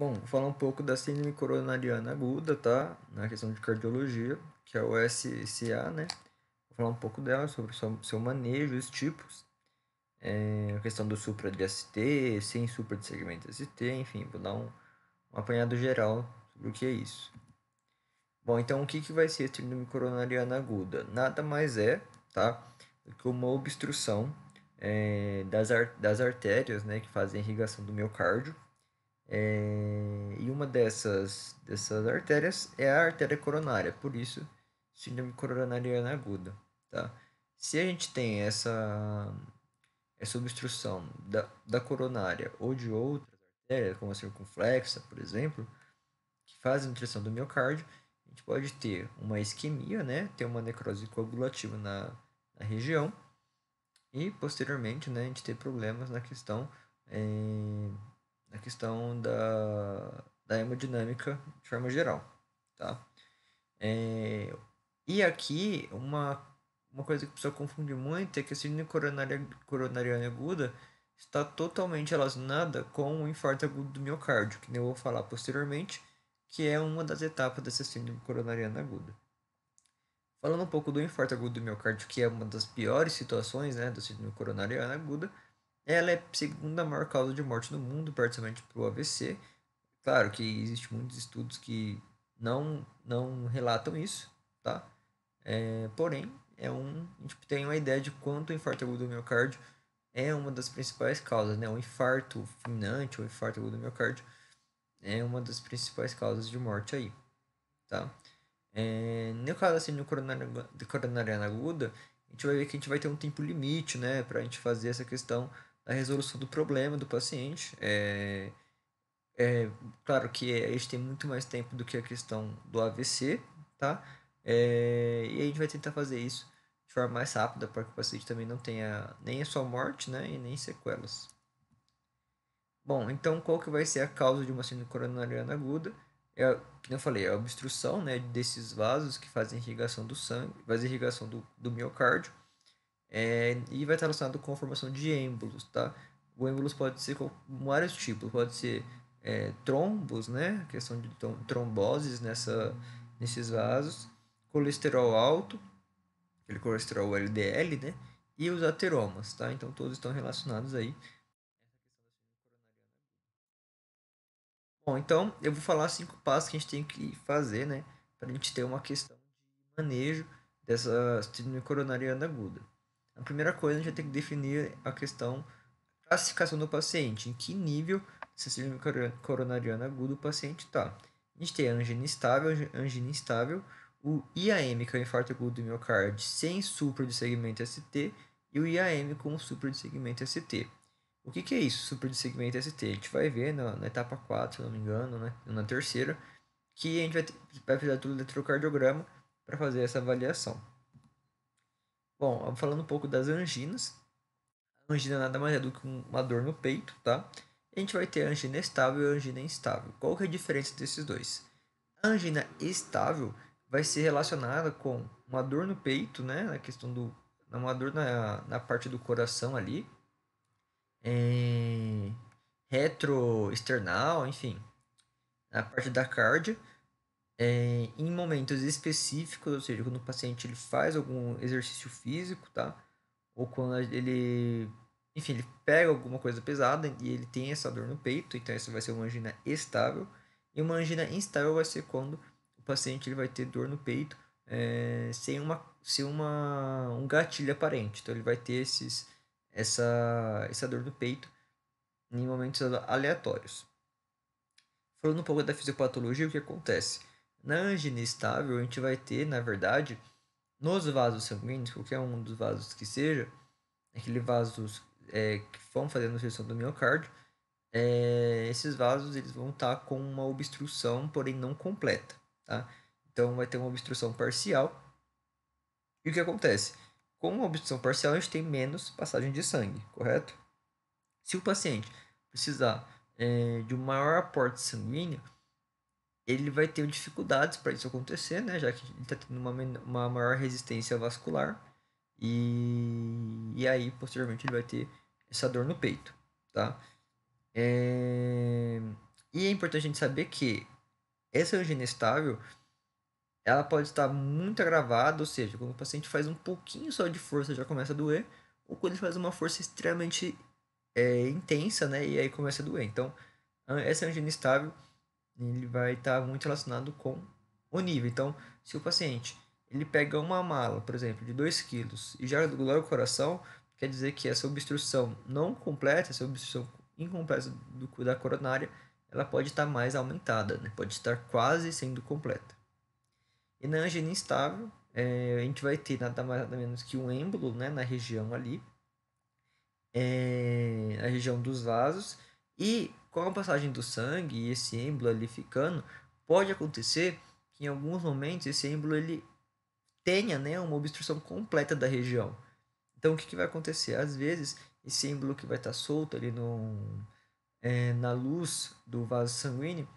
Bom, vou falar um pouco da síndrome coronariana aguda, tá? Na questão de cardiologia, que é o SCA, né? Vou falar um pouco dela, sobre o seu manejo, os tipos, a questão do supra de ST, sem supra de segmento ST, enfim, vou dar um apanhado geral sobre o que é isso. Bom, então o que, que vai ser a síndrome coronariana aguda? Nada mais é, tá? Do que uma obstrução das artérias, né, que fazem a irrigação do miocárdio. E uma dessas artérias é a artéria coronária, por isso, síndrome coronariana aguda, tá? Se a gente tem essa obstrução da coronária ou de outras artérias, como a circunflexa, por exemplo, que fazem a nutrição do miocárdio, a gente pode ter uma isquemia, né? Ter uma necrose coagulativa na região e, posteriormente, né, a gente ter problemas eh, na questão da hemodinâmica de forma geral, tá? E aqui, uma coisa que a pessoa confunde muito é que a síndrome coronariana aguda está totalmente relacionada com o infarto agudo do miocárdio, que eu vou falar posteriormente, que é uma das etapas dessa síndrome coronariana aguda. Falando um pouco do infarto agudo do miocárdio, que é uma das piores situações, né, da síndrome coronariana aguda, ela é a segunda maior causa de morte no mundo, perto para o AVC. Claro que existem muitos estudos que não relatam isso, tá? Porém, a gente tem uma ideia de quanto o infarto agudo do miocárdio é uma das principais causas, né? O infarto fulminante ou infarto agudo do miocárdio é uma das principais causas de morte aí, tá? No caso assim, no coronariana aguda, a gente vai ver que a gente vai ter um tempo limite, né? Para a gente fazer essa questão da resolução do problema do paciente. Claro que a gente tem muito mais tempo do que a questão do AVC, tá? E a gente vai tentar fazer isso de forma mais rápida para que o paciente também não tenha nem a sua morte, né? E nem sequelas. Bom, então qual que vai ser a causa de uma síndrome coronariana aguda? Como eu falei, é a obstrução, né, desses vasos que fazem irrigação do sangue, fazem irrigação do miocárdio, e vai estar relacionado com a formação de êmbolos, tá? O êmbolos pode ser com vários tipos, pode ser trombos, né? Questão de tromboses nesses vasos, colesterol alto, aquele colesterol LDL, né? E os ateromas, tá? Então todos estão relacionados aí. Bom, então eu vou falar 5 passos que a gente tem que fazer, né? Para a gente ter uma questão de manejo dessa síndrome coronariana aguda. A primeira coisa, a gente vai ter que definir a questão classificação do paciente, em que nível de síndrome coronariana aguda o paciente está. A gente tem a angina instável, o IAM, que é o infarto agudo do miocárdio, sem supra de segmento ST, e o IAM com supra de segmento ST. O que, que é isso, supra de segmento ST? A gente vai ver na etapa 4, se não me engano, né? Na terceira, que a gente vai precisar do eletrocardiograma para fazer essa avaliação. Bom, falando um pouco das anginas, angina nada mais é do que uma dor no peito, tá? A gente vai ter a angina estável e a angina instável. Qual que é a diferença desses dois? A angina estável vai ser relacionada com uma dor no peito, né? Na questão uma dor na parte do coração ali, é, retroesternal, enfim, na parte da cárdia, em momentos específicos, ou seja, quando o paciente ele faz algum exercício físico, tá? Ou quando ele, enfim, ele pega alguma coisa pesada e ele tem essa dor no peito, então essa vai ser uma angina estável. E uma angina instável vai ser quando o paciente ele vai ter dor no peito sem um gatilho aparente. Então ele vai ter essa dor no peito em momentos aleatórios. Falando um pouco da fisiopatologia, o que acontece? Na angina estável, a gente vai ter, na verdade, nos vasos sanguíneos, qualquer um dos vasos que seja, aqueles vasos que vão fazer a nutrição do miocárdio, esses vasos eles vão estar com uma obstrução, porém não completa, tá? Então vai ter uma obstrução parcial. E o que acontece? Com uma obstrução parcial, a gente tem menos passagem de sangue, correto? Se o paciente precisar de um maior aporte sanguíneo, ele vai ter dificuldades para isso acontecer, né? Já que ele está tendo uma maior resistência vascular. E aí, posteriormente, ele vai ter essa dor no peito, tá? É... E é importante a gente saber que essa angina estável, ela pode estar muito agravada, ou seja, quando o paciente faz um pouquinho só de força já começa a doer, ou quando ele faz uma força extremamente intensa, né, e aí começa a doer. Então, essa angina estável, ele vai estar muito relacionado com o nível. Então, se o paciente ele pega uma mala, por exemplo, de 2 quilos e já doeu o coração, quer dizer que essa obstrução não completa, essa obstrução incompleta da coronária, ela pode estar mais aumentada, né? Pode estar quase sendo completa. E na angina instável, a gente vai ter nada mais nada menos que um êmbolo, né, na região ali, a região dos vasos, e com a passagem do sangue e esse êmbolo ali ficando, pode acontecer que em alguns momentos esse êmbolo ele tenha, né, uma obstrução completa da região. Então o que vai acontecer? Às vezes esse êmbolo que vai estar solto ali na luz do vaso sanguíneo,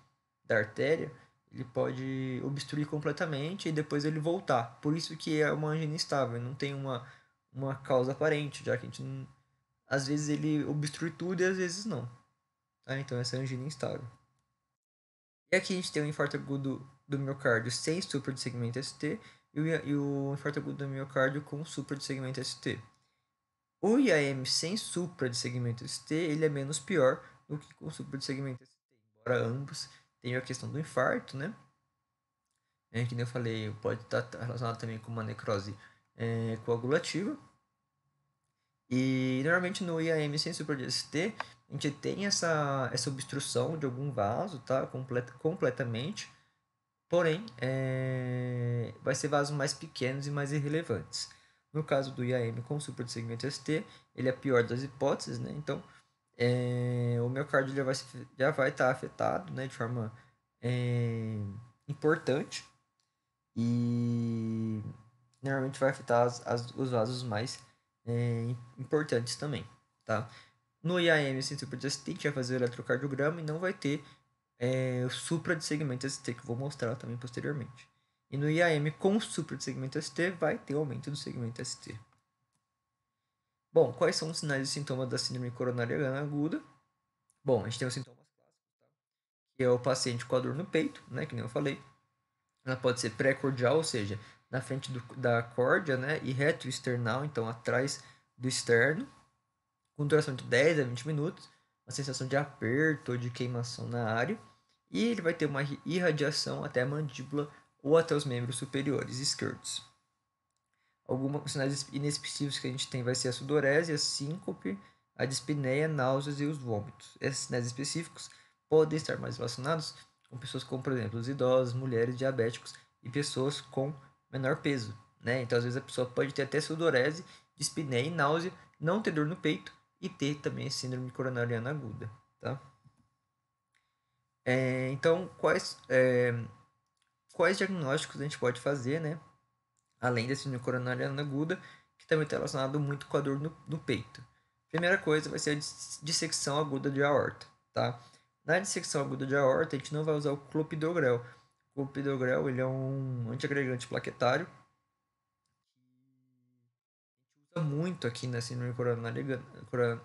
da artéria, ele pode obstruir completamente e depois ele voltar. Por isso que é uma angina instável, não tem uma causa aparente, já que a gente não, às vezes ele obstrui tudo e às vezes não. Tá? Então essa é a angina instável. E aqui a gente tem o infarto agudo do miocárdio sem supra de segmento ST e o infarto agudo do miocárdio com supra de segmento ST. O IAM sem supra de segmento ST ele é menos pior do que com supra de segmento ST, embora ambos tenham a questão do infarto, né? Que nem eu falei, pode estar relacionado também com uma necrose coagulativa. E normalmente no IAM sem supra de ST, a gente tem essa obstrução de algum vaso, tá? Completamente. Porém, vai ser vasos mais pequenos e mais irrelevantes. No caso do IAM com supra de segmento ST, ele é a pior das hipóteses, né? Então, o miocárdio já vai estar afetado, né, de forma importante e normalmente vai afetar os vasos mais importantes também, tá? No IAM sem supra de ST, a gente vai fazer o eletrocardiograma e não vai ter o supra de segmento ST, que eu vou mostrar também posteriormente. E no IAM com supra de segmento ST, vai ter aumento do segmento ST. Bom, quais são os sinais e sintomas da síndrome coronariana aguda? Bom, a gente tem os sintomas clássicos, tá? Que é o paciente com a dor no peito, né, que nem eu falei. Ela pode ser pré-cordial, ou seja, na frente da córdia, né, e retroesternal, então atrás do externo, com duração de 10 a 20 minutos, uma sensação de aperto ou de queimação na área, e ele vai ter uma irradiação até a mandíbula ou até os membros superiores esquerdos. Alguns sinais inespecíficos que a gente tem vai ser a sudorese, a síncope, a dispneia, náuseas e os vômitos. Esses sinais específicos podem estar mais relacionados com pessoas como, por exemplo, os idosos, mulheres, diabéticos e pessoas com menor peso, né? Então, às vezes a pessoa pode ter até sudorese, dispneia e náusea, não ter dor no peito e ter também síndrome coronariana aguda, tá? Então, quais diagnósticos a gente pode fazer, né? Além da síndrome coronariana aguda, que também está relacionado muito com a dor no peito. Primeira coisa vai ser a dissecção aguda de aorta, tá? Na dissecção aguda de aorta, a gente não vai usar o clopidogrel. O clopidogrel, ele é um antiagregante plaquetário. A gente usa muito aqui na síndrome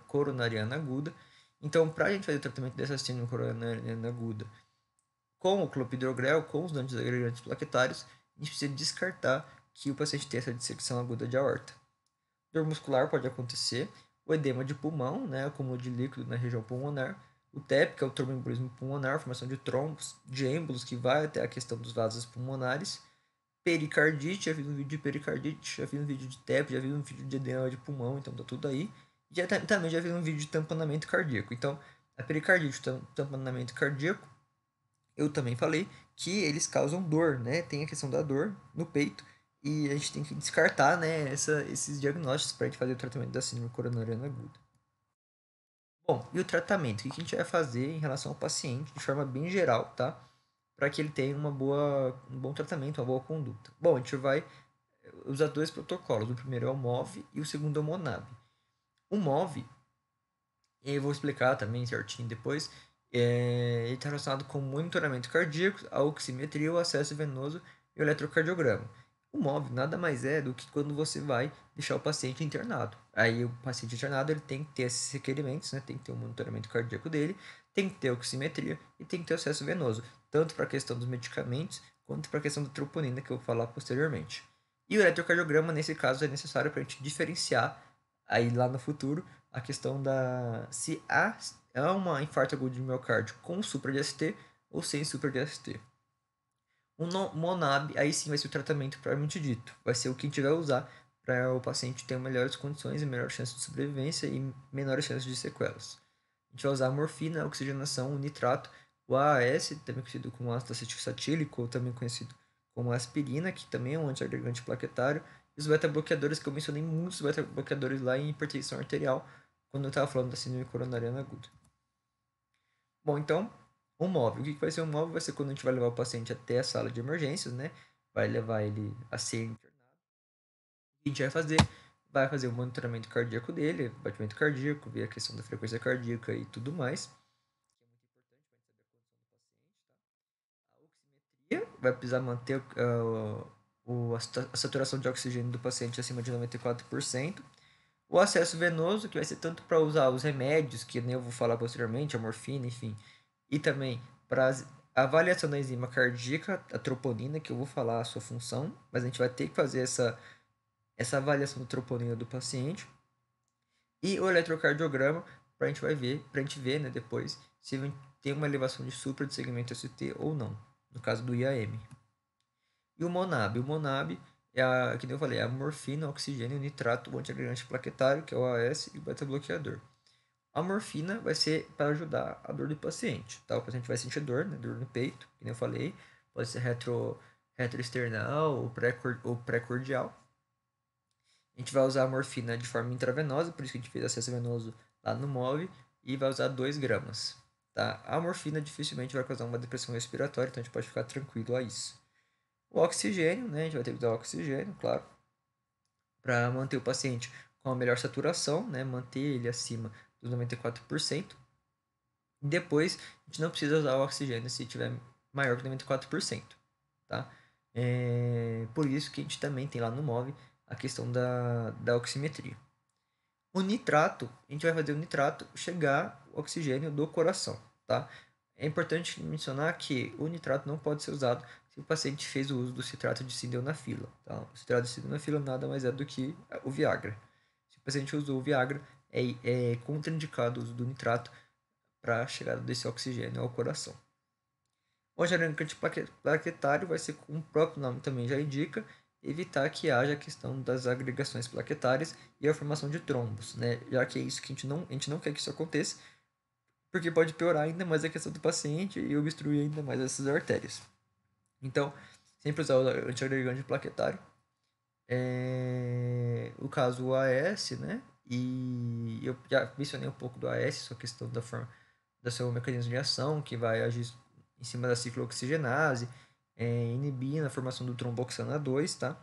coronariana aguda. Então, para a gente fazer o tratamento dessa síndrome coronariana aguda com o clopidogrel, com os antiagregantes plaquetários, a gente precisa descartar que o paciente tem essa dissecção aguda de aorta. Dor muscular pode acontecer, o edema de pulmão, né, acúmulo de líquido na região pulmonar, o TEP, que é o tromboembolismo pulmonar, formação de trombos, de êmbolos, que vai até a questão dos vasos pulmonares, pericardite, já fiz um vídeo de pericardite, já fiz um vídeo de TEP, já fiz um vídeo de edema de pulmão, então tá tudo aí. Também já fiz um vídeo de tamponamento cardíaco. Então, a pericardite, o tamponamento cardíaco, eu também falei que eles causam dor, né? Tem a questão da dor no peito e a gente tem que descartar, né, esses diagnósticos para a gente fazer o tratamento da síndrome coronariana aguda. Bom, e o tratamento? O que a gente vai fazer em relação ao paciente de forma bem geral, tá? Para que ele tenha um bom tratamento, uma boa conduta. Bom, a gente vai usar dois protocolos. O primeiro é o MOV e o segundo é o MONAB. O MOV, eu vou explicar também certinho depois, ele está relacionado com monitoramento cardíaco, a oximetria, o acesso venoso e o eletrocardiograma. O MOV nada mais é do que quando você vai deixar o paciente internado. Aí o paciente internado ele tem que ter esses requerimentos, né? Tem que ter o monitoramento cardíaco dele, tem que ter oximetria e tem que ter acesso venoso, tanto para a questão dos medicamentos quanto para a questão da troponina, que eu vou falar posteriormente. E o eletrocardiograma, nesse caso, é necessário para a gente diferenciar aí lá no futuro a questão da se há uma infarto agudo de miocárdio com supra de ST ou sem supra de ST. O Monab, aí sim vai ser o tratamento propriamente dito. Vai ser o que a gente vai usar para o paciente ter melhores condições e melhor chance de sobrevivência e menores chances de sequelas. A gente vai usar a morfina, a oxigenação, o nitrato, o AAS, também conhecido como ácido acético satílico, ou também conhecido como aspirina, que também é um antiagregante plaquetário, e os beta-bloqueadores, que eu mencionei muitos beta-bloqueadores lá em hipertensão arterial, quando eu estava falando da síndrome coronariana aguda. Bom, então, o móvel. O que vai ser um móvel? Vai ser quando a gente vai levar o paciente até a sala de emergências, né? Vai levar ele a ser internado. O que a gente vai fazer? Vai fazer o monitoramento cardíaco dele, batimento cardíaco, ver a questão da frequência cardíaca e tudo mais. Que é muito importante para a gente saber a condição do paciente, tá? A oximetria vai precisar manter a saturação de oxigênio do paciente acima de 94%. O acesso venoso, que vai ser tanto para usar os remédios, que nem eu vou falar posteriormente, a morfina, enfim, e também para a avaliação da enzima cardíaca, a troponina, que eu vou falar a sua função, mas a gente vai ter que fazer essa avaliação da troponina do paciente. E o eletrocardiograma, para a gente vai ver, para a gente ver, né, depois, se tem uma elevação de supra de segmento ST ou não, no caso do IAM. E o Monab? O Monab é que nem eu falei, é a morfina, oxigênio, nitrato, o antiagregante plaquetário, que é o AS, e o beta-bloqueador. A morfina vai ser para ajudar a dor do paciente, tá? O paciente vai sentir dor, né? Dor no peito, que nem eu falei, pode ser retroesternal ou pré-cordial. A gente vai usar a morfina de forma intravenosa, por isso que a gente fez acesso venoso lá no MOV, e vai usar 2 gramas, tá? A morfina dificilmente vai causar uma depressão respiratória, então a gente pode ficar tranquilo a isso. O oxigênio, né? A gente vai ter que usar o oxigênio, claro, para manter o paciente com a melhor saturação, né? Manter ele acima dos 94%. Depois, a gente não precisa usar o oxigênio se tiver maior que 94%, tá? Por isso que a gente também tem lá no MOV a questão da oximetria. O nitrato, a gente vai fazer o nitrato chegar o oxigênio do coração, tá? É importante mencionar que o nitrato não pode ser usado se o paciente fez o uso do citrato de sildenafila, tá? O citrato de sildenafila nada mais é do que o Viagra. Se o paciente usou o Viagra, é contraindicado o uso do nitrato para a chegada desse oxigênio ao coração. O antiagregante plaquetário vai ser, como o próprio nome também já indica, evitar que haja a questão das agregações plaquetárias e a formação de trombos, né? Já que é isso que a gente não quer que isso aconteça, porque pode piorar ainda mais a questão do paciente e obstruir ainda mais essas artérias. Então, sempre usar o antiagregante plaquetário. O caso o AS, né? E eu já mencionei um pouco do AS, sua questão da forma do seu mecanismo de ação, que vai agir em cima da ciclooxigenase, inibindo a formação do tromboxana 2, tá?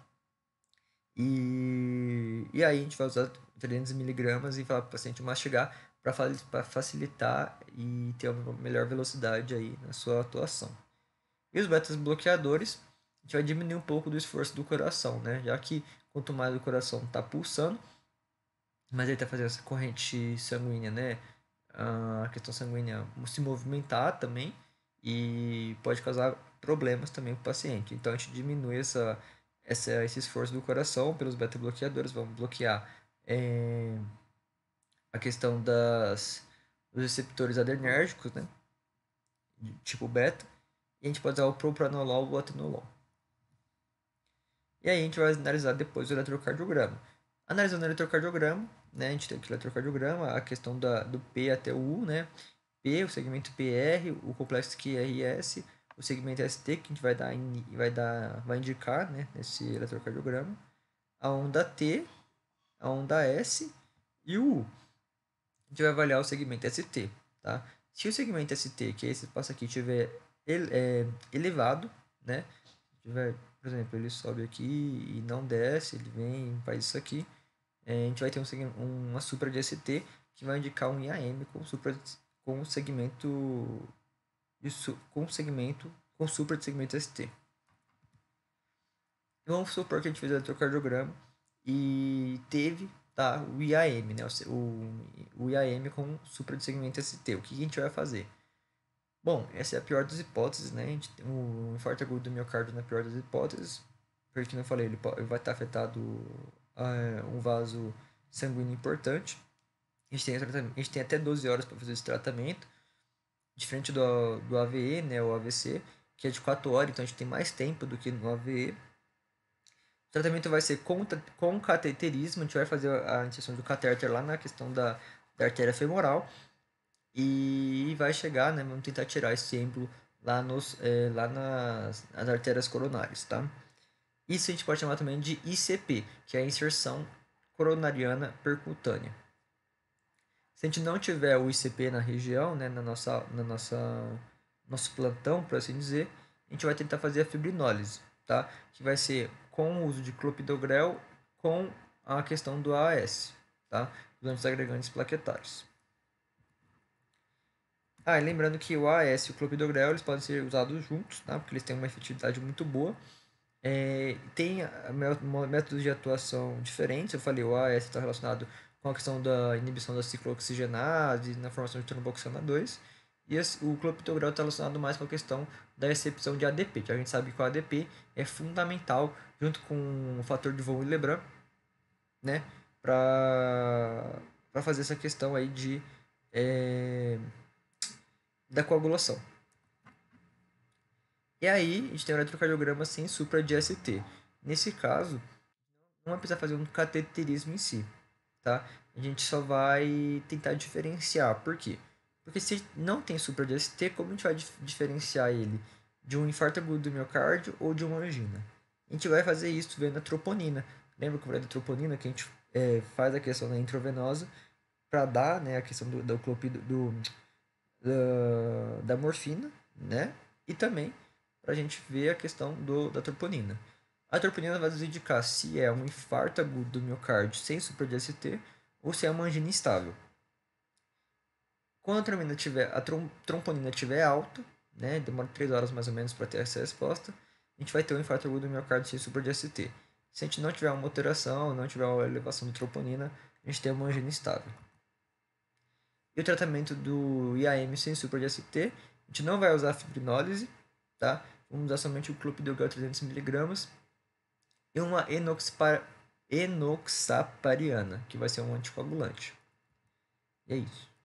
E aí a gente vai usar 300 miligramas e falar para o paciente mastigar para facilitar e ter uma melhor velocidade aí na sua atuação. E os betas bloqueadores, a gente vai diminuir um pouco do esforço do coração, né? Já que quanto mais o coração está pulsando, mais ele está fazendo essa corrente sanguínea, né? A questão sanguínea se movimentar também e pode causar problemas também para o paciente. Então a gente diminui esse esforço do coração pelos beta-bloqueadores. Vamos bloquear a questão dos receptores adrenérgicos, né? Tipo beta. E a gente pode usar o propranolol ou o atenolol. E aí a gente vai analisar depois o eletrocardiograma. Analisando o eletrocardiograma, né, a gente tem aqui o eletrocardiograma, a questão do P até o U, né? P, o segmento PR, o complexo QRS, o segmento ST, que a gente vai indicar, né, nesse eletrocardiograma, a onda T, a onda S e o U. A gente vai avaliar o segmento ST, tá? Se o segmento ST, que é esse passo aqui, tiver elevado, né? Tiver, por exemplo, ele sobe aqui e não desce, ele vem, faz isso aqui, a gente vai ter uma supra de ST que vai indicar um IAM com segmento com supra de segmento ST. Vamos supor que a gente fez o eletrocardiograma e teve tá? O IAM, né? O IAM com supra de segmento ST. O que a gente vai fazer? Bom, essa é a pior das hipóteses, né? O infarto agudo do miocárdio na pior das hipóteses, porque, como eu falei, ele vai estar afetado um vaso sanguíneo importante. A gente tem até 12 horas para fazer esse tratamento, diferente do AVE, né, o AVC, que é de 4 horas, então a gente tem mais tempo do que no AVE. O tratamento vai ser com cateterismo, a gente vai fazer a inserção do catéter lá na questão da artéria femoral e vai chegar, né, vamos tentar tirar esse êmbolo lá nas artérias coronárias, tá? Isso a gente pode chamar também de ICP, que é a inserção coronariana percutânea. Se a gente não tiver o ICP na região, né, nosso plantão, por assim dizer, a gente vai tentar fazer a fibrinólise, tá? Que vai ser com o uso de clopidogrel com a questão do AAS, tá? Os antiagregantes plaquetários. E lembrando que o AAS e o clopidogrel eles podem ser usados juntos, tá? Porque eles têm uma efetividade muito boa. Tem métodos de atuação diferentes. Eu falei, o AAS está relacionado com a questão da inibição da ciclooxigenase na formação de tromboxana 2. E o clopidogrel está relacionado mais com a questão da recepção de ADP, que a gente sabe que o ADP é fundamental, junto com o fator de von Willebrand, né, para fazer essa questão aí da coagulação. E aí, a gente tem um eletrocardiograma sem supra de ST. Nesse caso, não vai precisar fazer um cateterismo em si, tá? A gente só vai tentar diferenciar. Por quê? Porque se não tem supra de ST, como a gente vai diferenciar ele de um infarto agudo do miocárdio ou de uma angina? A gente vai fazer isso vendo a troponina. Lembra que eu falei da troponina, que a gente faz a questão da intravenosa para dar, né, a questão da morfina, né? E também para a gente ver a questão da troponina. A troponina vai nos indicar se é um infarto agudo do miocárdio sem supra de ST ou se é uma angina instável. Quando a troponina estiver alta, né, demora 3 horas mais ou menos para ter essa resposta, a gente vai ter um infarto agudo do miocárdio sem supra de ST. Se a gente não tiver uma alteração, não tiver uma elevação de troponina, a gente tem uma angina instável. E o tratamento do IAM sem supra de ST, a gente não vai usar fibrinólise, tá? Vamos usar somente o clopidogrel 300mg e uma enoxapariana, que vai ser um anticoagulante. E é isso.